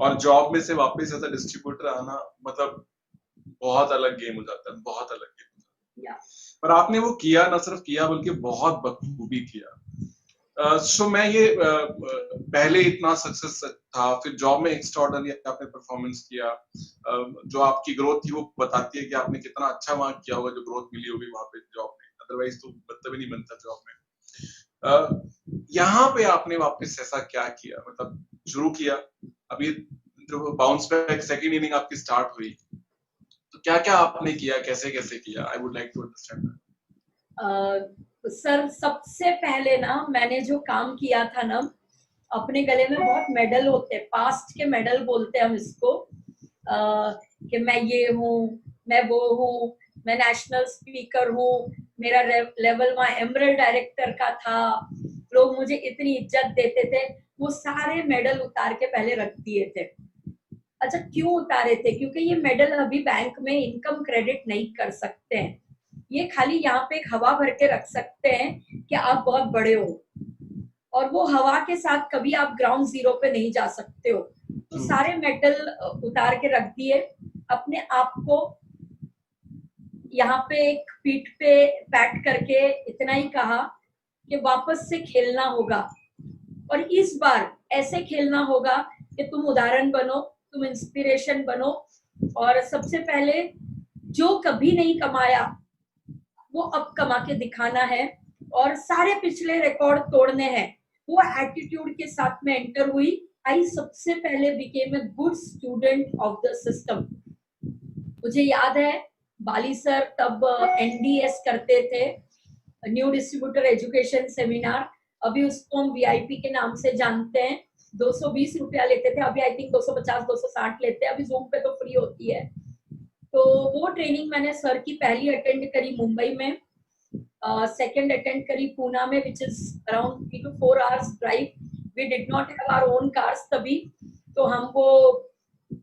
और जॉब में से वापस ऐसा डिस्ट्रीब्यूटर आना मतलब बहुत अलग गेम हो जाता है, बहुत अलग गेम हो जाता है। पर आपने वो किया, ना सिर्फ किया बल्कि बहुत बखूबी किया। सो मैं ये पहले इतना सक्सेस था, फिर जॉब में एक्स्ट्राऑर्डिनरी आपने परफॉर्मेंस किया, जो आपकी ग्रोथ थी वो बताती है कि आपने कितना अच्छा वहां किया होगा, जो ग्रोथ मिली होगी वहां पे जॉब में, अदरवाइज तो मतलब ही नहीं बनता जॉब में। यहाँ पे आपने वापस ऐसा क्या किया, मतलब शुरू किया, अभी जो बाउंस बैक सेकंड इनिंग आपकी स्टार्ट हुई, तो क्या क्या आपने किया, कैसे कैसे किया? I would like to understand. Sir सबसे पहले ना मैंने जो काम किया था ना, अपने गले में बहुत मेडल होते हैं, पास्ट के मेडल बोलते हैं हम इसको, कि मैं ये हूँ, मैं वो हूँ, मैं नेशनल स्पीकर हूँ, मेरा लेवल वहाँ एमरल्ड डायरेक्टर का था, लोग मुझे इतनी इज्जत देते थे, वो सारे मेडल उतार के पहले रख दिए थे। अच्छा, क्यों उतारे थे? क्योंकि ये मेडल अभी बैंक में इनकम क्रेडिट नहीं कर सकते हैं, ये खाली यहाँ पे एक हवा भर के रख सकते हैं कि आप बहुत बड़े हो, और वो हवा के साथ कभी आप ग्राउंड जीरो पे नहीं जा सकते हो। तो सारे मेडल उतार के रख दिए, अपने आप को यहाँ पे एक पीठ पे पैट करके इतना ही कहा कि वापस से खेलना होगा, और इस बार ऐसे खेलना होगा कि तुम उदाहरण बनो, तुम इंस्पिरेशन बनो, और सबसे पहले जो कभी नहीं कमाया वो अब कमा के दिखाना है, और सारे पिछले रिकॉर्ड तोड़ने हैं। वो एटीट्यूड के साथ में एंटर हुई। आई सबसे पहले became a good student of the system. मुझे याद है बाली सर तब एनडीएस करते थे, न्यू डिस्ट्रीब्यूटर एजुकेशन सेमिनार, अभी उसको हम वीआईपी के नाम से जानते हैं। 220 रुपया लेते थे, अभी आई थिंक 250 260 लेते हैं, अभी जूम पे तो फ्री होती है। तो वो ट्रेनिंग मैंने सर की पहली अटेंड करी मुंबई में, सेकंड अटेंड करी पूना में, which is around 3 to 4 hours drive. We did not have our own cars तभी, तो हमको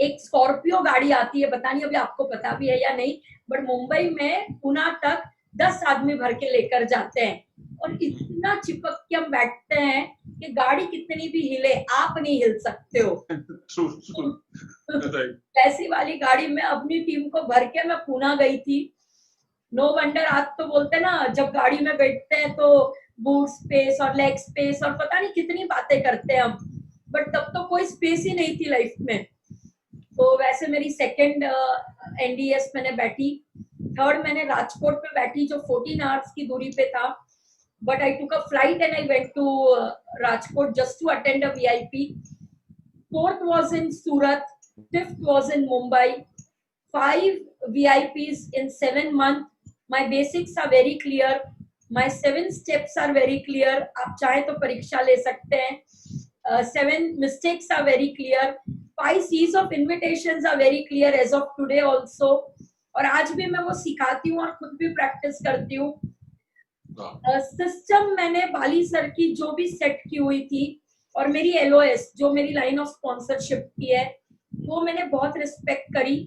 एक स्कॉर्पियो गाड़ी आती है, पता नहीं अभी आपको पता भी है या नहीं, बट मुंबई में पूना तक 10 आदमी भर के लेकर जाते हैं, और इतना चिपक के हम बैठते हैं कि गाड़ी कितनी भी हिले आप नहीं हिल सकते हो। ऐसी वाली गाड़ी में अपनी टीम को भर के मैं पूना गई थी। नो वंडर आज तो बोलते ना, जब गाड़ी में बैठते हैं तो बूट स्पेस और लेग स्पेस और पता नहीं कितनी बातें करते हैं हम, बट तब तो कोई स्पेस ही नहीं थी लाइफ में। तो वैसे मेरी सेकंड एनडीएस मैंने बैठी, थर्ड मैंने राजकोट में बैठी जो 14 आवर्स की दूरी पे था, but I took a flight and I went to Rajkot just to attend a VIP. Fourth was in Surat, fifth was in Mumbai, 5 VIPs in 7 months. My basics are very clear. My 7 steps are very clear. आप चाहे तो परीक्षा ले सकते हैं. 7 mistakes are very clear. 5 C's of invitations are very clear as of today also. और आज भी मैं वो सिखाती हूँ और खुद भी प्रैक्टिस करती हूँ। सिस्टम मैंने बाली सर की जो भी सेट की हुई थी, और मेरी LOS जो मेरी लाइन ऑफ स्पॉन्सरशिप की है, वो मैंने बहुत रिस्पेक्ट करी,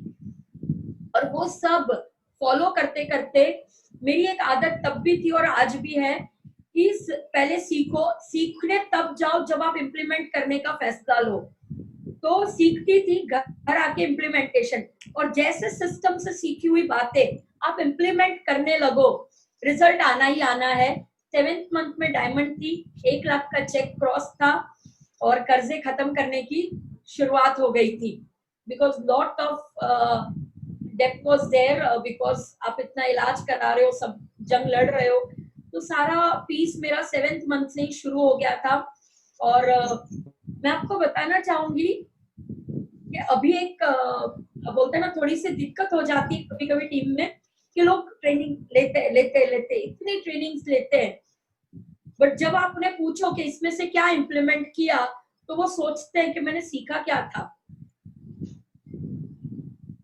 और वो सब फॉलो करते करते मेरी एक आदत तब भी थी और आज भी है कि पहले सीखो, सीखने तब जाओ जब आप इम्प्लीमेंट करने का फैसला लो। तो सीखती थी घर आके इम्प्लीमेंटेशन, और जैसे सिस्टम से सीखी हुई बातें आप इम्प्लीमेंट करने लगो, रिजल्ट आना ही आना है। 7th मंथ में डायमंड थी, 1 लाख का चेक क्रॉस था, और कर्जे खत्म करने की शुरुआत हो गई थी, because lot of depth was there, because आप इतना इलाज करा रहे हो, सब जंग लड़ रहे हो, तो सारा पीस मेरा 7th मंथ से ही शुरू हो गया था। और मैं आपको बताना चाहूंगी कि अभी एक बोलते हैं ना, थोड़ी सी दिक्कत हो जाती है कभी कभी टीम में कि लोग ट्रेनिंग लेते इतनी ट्रेनिंग्स लेते हैं, बट जब आप उन्हें पूछो कि इसमें से क्या इम्प्लीमेंट किया, तो वो सोचते हैं कि मैंने सीखा क्या था।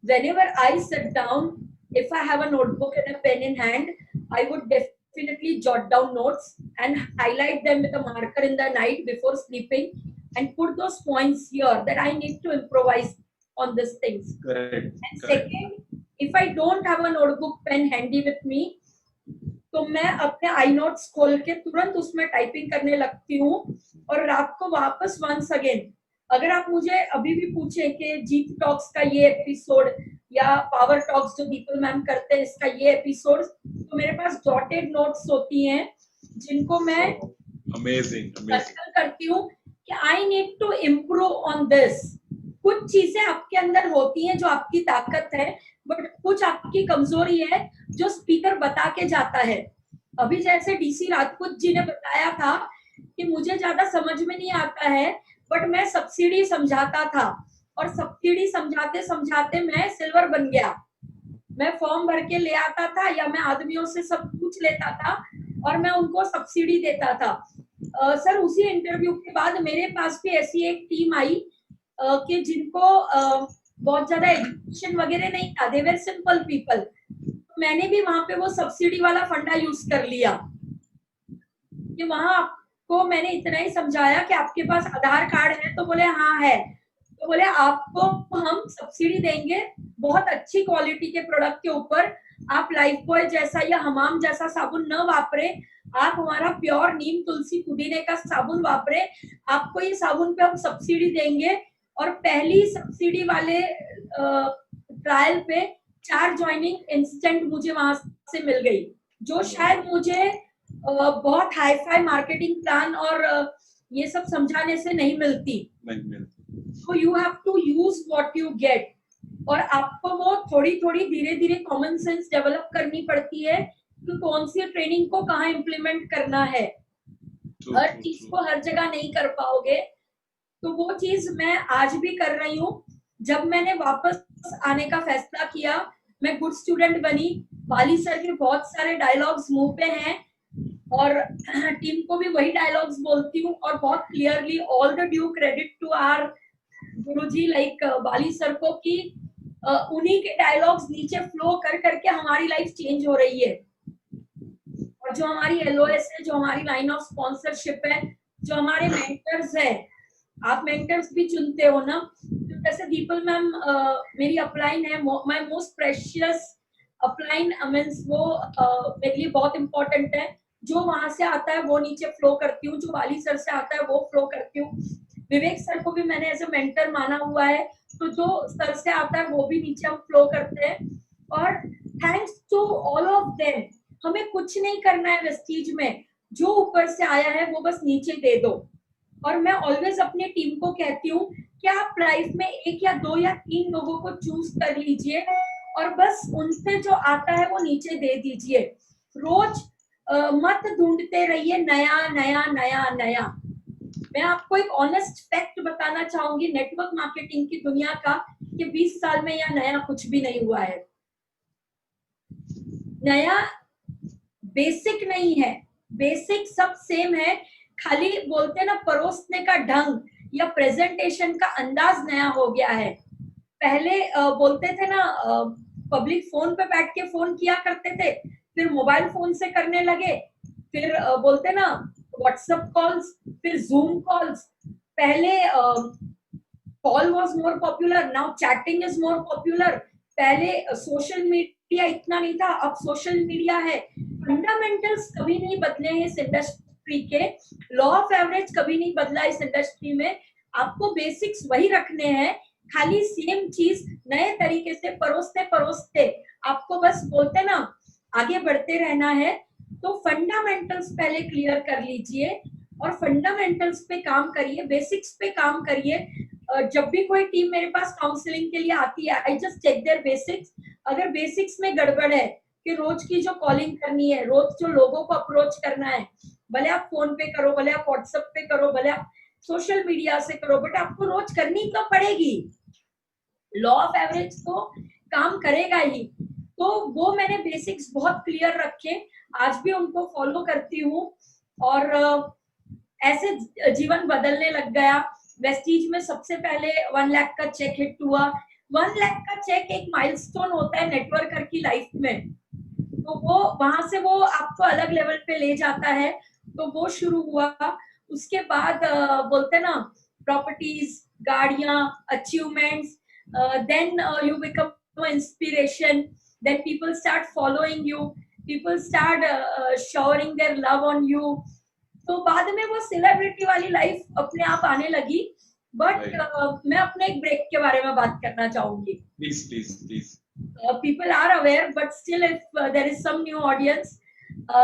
Whenever I sit down, if I have a notebook and a pen in hand, I would definitely jot down notes and highlight them with a marker in the night before sleeping and put those points here that I need to improvise on these things. Correct. And second, if I don't have a notebook pen handy with me, तो मैं अपने आई notes खोल के तुरंत उसमें typing करने लगती हूँ, और रात को वापस वंस अगेन अगर आप मुझे अभी भी पूछे कि जीत टॉक्स का ये एपिसोड या पावर टॉक्स जो दीपल मैम करते हैं इसका ये एपिसोड, तो मेरे पास डॉटेड नोट्स होती हैं जिनको मैं अमेजिंग सर्कल करती हूँ कि I need to improve on this. कुछ चीजें आपके अंदर होती हैं जो आपकी ताकत है, बट कुछ आपकी कमजोरी है जो स्पीकर बता के जाता है। अभी जैसे डीसी राजपूत जी ने बताया था कि मुझे ज्यादा समझ में नहीं आता है, बट मैं सब्सिडी समझाता था और सब्सिडी समझाते समझाते मैं सिल्वर बन गया। मैं फॉर्म भर के ले आता था या मैं आदमियों से सब पूछ लेता था और मैं उनको सब्सिडी देता था। सर उसी इंटरव्यू के बाद मेरे पास भी ऐसी एक टीम आई कि जिनको बहुत ज्यादा एजुकेशन वगैरह नहीं था, दे वर सिंपल पीपल। मैंने भी वहां पे वो सब्सिडी वाला फंडा यूज कर लिया कि वहां आपको मैंने इतना ही समझाया कि आपके पास आधार कार्ड है, तो बोले हाँ है, तो बोले आपको हम सब्सिडी देंगे बहुत अच्छी क्वालिटी के प्रोडक्ट के ऊपर, आप लाइफ बॉय जैसा या हमाम जैसा साबुन न वापरे, आप हमारा प्योर नीम तुलसी पुदीने का साबुन वापरे, आपको ये साबुन पे हम सब्सिडी देंगे। और पहली सब्सिडी वाले ट्रायल पे 4 ज्वाइनिंग इंस्टेंट मुझे वहां से मिल गई, जो शायद मुझे बहुत हाई फाई मार्केटिंग प्लान और ये सब समझाने से नहीं मिलती। So you have to use what you get, और आपको वो थोड़ी थोड़ी धीरे धीरे कॉमन सेंस डेवलप करनी पड़ती है कि कौन सी ट्रेनिंग को कहाँ इम्प्लीमेंट करना है। हर चीज को हर जगह नहीं कर पाओगे, तो वो चीज मैं आज भी कर रही हूँ। जब मैंने वापस आने का फैसला किया, मैं गुड स्टूडेंट बनी, वाली सर के बहुत सारे डायलॉग्स मुंह पे हैं और टीम को भी वही डायलॉग्स बोलती हूँ और बहुत clearly all the due credit to our guruji like वाली सर को कि उन्हीं के डायलॉग्स नीचे फ्लो कर करके हमारी लाइफ चेंज हो रही है। और जो हमारी एलओएस है, जो हमारी लाइन ऑफ स्पॉन्सरशिप है, जो हमारे मेंटर्स है, आप मेंटर्स भी चुनते हो ना, तो जैसे दीपल मैम मेरी अपलाइन है, my most precious upline means वो मेरे लिए बहुत इंपॉर्टेंट है। जो वहां से आता है वो नीचे फ्लो करती हूँ, जो वाली सर से आता है वो फ्लो करती हूँ। विवेक सर को भी मैंने एज ए मेंटर माना हुआ है, तो जो सर से आता है वो भी नीचे हम फ्लो करते हैं। और thanks to all of them, हमें कुछ नहीं करना है वेस्टीज में, जो ऊपर से आया है वो बस नीचे दे दो। और मैं ऑलवेज अपनी टीम को कहती हूँ कि आप लाइफ में 1 या 2 या 3 लोगों को चूज कर लीजिए और बस उनसे जो आता है वो नीचे दे दीजिए। रोज मत ढूंढते रहिए नया नया नया नया। मैं आपको एक ऑनेस्ट फैक्ट बताना चाहूंगी नेटवर्क मार्केटिंग की दुनिया का, कि 20 साल में या नया कुछ भी नहीं हुआ है। नया बेसिक नहीं है, बेसिक सब सेम है, खाली बोलते ना परोसने का ढंग या प्रेजेंटेशन का अंदाज नया हो गया है। पहले बोलते थे ना पब्लिक फोन पे बैठ के फोन किया करते थे, फिर मोबाइल फोन से करने लगे, फिर बोलते ना व्हाट्सएप कॉल्स, फिर जूम कॉल्स। पहले call was more popular, now chatting is more popular. पहले सोशल मीडिया इतना नहीं था, अब सोशल मीडिया है। फंडामेंटल्स कभी नहीं बदले हैं इस इंडस्ट्री के, लॉ ऑफ एवरेज कभी नहीं बदला इस इंडस्ट्री में। आपको बेसिक्स वही रखने हैं, खाली सेम चीज नए तरीके से परोसते परोसते आपको बस बोलते ना आगे बढ़ते रहना है। तो फंडामेंटल्स पहले क्लियर कर लीजिए और फंडामेंटल्स पे काम करिए, बेसिक्स पे काम करिए। जब भी कोई टीम मेरे पास काउंसलिंग के लिए आती है, I just check their basics. अगर बेसिक्स में गड़बड़ है कि रोज की जो कॉलिंग करनी है, रोज जो लोगों को अप्रोच करना है, भले आप फोन पे करो, भले आप व्हाट्सएप पे करो, भले आप सोशल मीडिया से करो, बट आपको रोज करनी तो पड़ेगी। लॉ ऑफ एवरेज तो काम करेगा ही। तो वो मैंने बेसिक्स बहुत क्लियर रखे, आज भी उनको फॉलो करती हूँ और ऐसे जीवन बदलने लग गया। वेस्टीज में सबसे पहले 1 लाख का चेक हिट हुआ। 1 लाख का चेक एक माइलस्टोन होता है नेटवर्कर की लाइफ में, तो वो वहां से वो आपको अलग लेवल पे ले जाता है। तो वो शुरू हुआ। उसके बाद बोलते ना प्रॉपर्टीज, गाड़ियां, achievements, then you become inspiration, then people start following you, people start showering their love on you. तो बाद में वो सेलिब्रिटी वाली लाइफ अपने आप आने लगी, बट मैं अपने एक ब्रेक के बारे में बात करना चाहूंगी. Please please please. People are aware, but still if there is some new audience,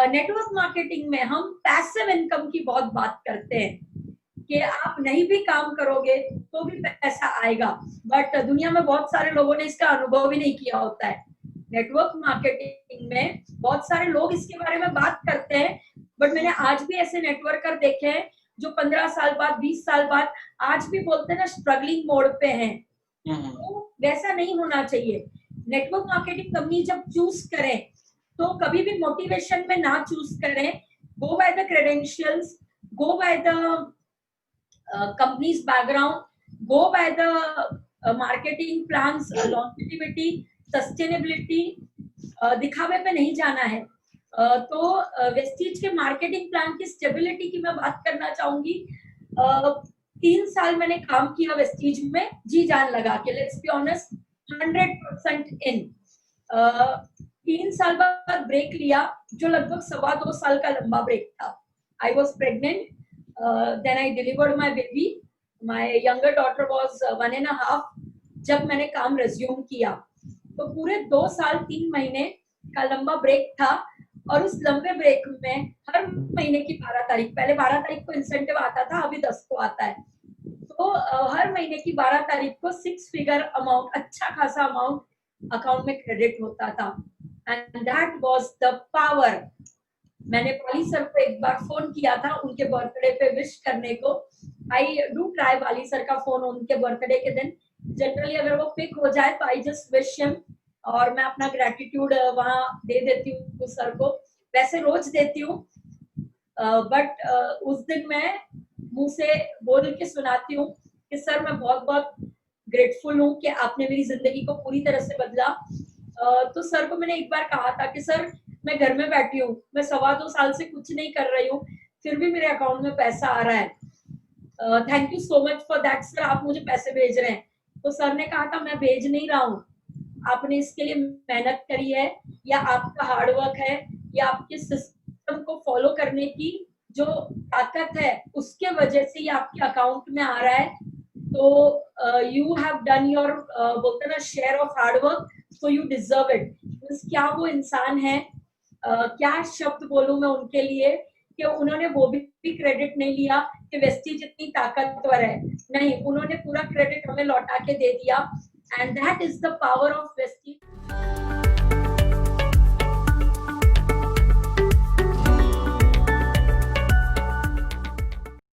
network marketing में हम पैसिव इनकम की बहुत बात करते हैं कि आप नहीं भी काम करोगे तो भी पैसा आएगा, बट दुनिया में बहुत सारे लोगों ने इसका अनुभव भी नहीं किया होता है. नेटवर्क मार्केटिंग में बहुत सारे लोग इसके बारे में बात करते हैं, बट मैंने आज भी ऐसे नेटवर्कर देखे हैं जो 15 साल बाद 20 साल बाद आज भी बोलते हैं ना स्ट्रगलिंग मोड पे हैं. तो वैसा नहीं होना चाहिए. नेटवर्क मार्केटिंग कंपनी जब चूज करें तो कभी भी मोटिवेशन में ना चूज करें. Go by the credentials, go by the company's background, go by the marketing plans, longevity, sustainability. दिखावे पे नहीं जाना है. तो वेस्टीज के मार्केटिंग प्लान की स्टेबिलिटी की मैं बात करना चाहूंगी. 3 साल मैंने काम किया वेस्टीज में जी जान लगा के, लेट्स बी ऑनेस्ट, 100% इन. 3 साल बाद ब्रेक लिया जो लगभग 2.25 साल का लंबा ब्रेक था. I was pregnant, then I delivered my baby. My younger daughter was 1.5 जब मैंने काम रिज्यूम किया. तो पूरे 2 साल 3 महीने का लंबा ब्रेक था. और उस लंबे ब्रेक में हर महीने की 12 तारीख, पहले 12 तारीख को इंसेंटिव आता था, अभी 10 को आता है. तो हर महीने की 12 तारीख को 6 फिगर अमाउंट, अच्छा खासा अमाउंट अकाउंट में क्रेडिट होता था. And that was the power. मैंने वाली सर को एक बार फोन किया था उनके बर्थडे पे विश करने को. आई डू ट्राई वाली सर का फोन उनके बर्थडे के दिन. जनरली अगर वो पिक हो जाए तो आई जस्ट विश हिम, और मैं अपना ग्रेटिट्यूड वहां दे देती हूँ सर को. वैसे रोज देती हूँ, बट उस दिन मैं मुंह से बोल के सुनाती हूँ कि सर मैं बहुत बहुत ग्रेटफुल हूँ कि आपने मेरी जिंदगी को पूरी तरह से बदला. तो सर को मैंने एक बार कहा था कि सर मैं घर में बैठी हूँ, मैं 2.25 साल से कुछ नहीं कर रही हूँ, फिर भी मेरे अकाउंट में पैसा आ रहा है. Thank you so much for that sir, आप मुझे पैसे भेज रहे हैं. तो सर ने कहा था मैं भेज नहीं रहा हूँ, आपने इसके लिए मेहनत करी है, या आपका हार्डवर्क है, या आपके सिस्टम को फॉलो करने की जो ताकत है उसके वजह से ये आपके अकाउंट में आ रहा है. तो यू हैव डन योर बोलते ना share of hard work, so you deserve it. क्या वो इंसान है, क्या शब्द बोलूं मैं उनके लिए कि उन्होंने वो भी क्रेडिट नहीं लिया कि वेस्टीज इतनी ताकतवर है. नहीं, उन्होंने पूरा क्रेडिट हमें लौटा के दे दिया. And that is the power of Vestige.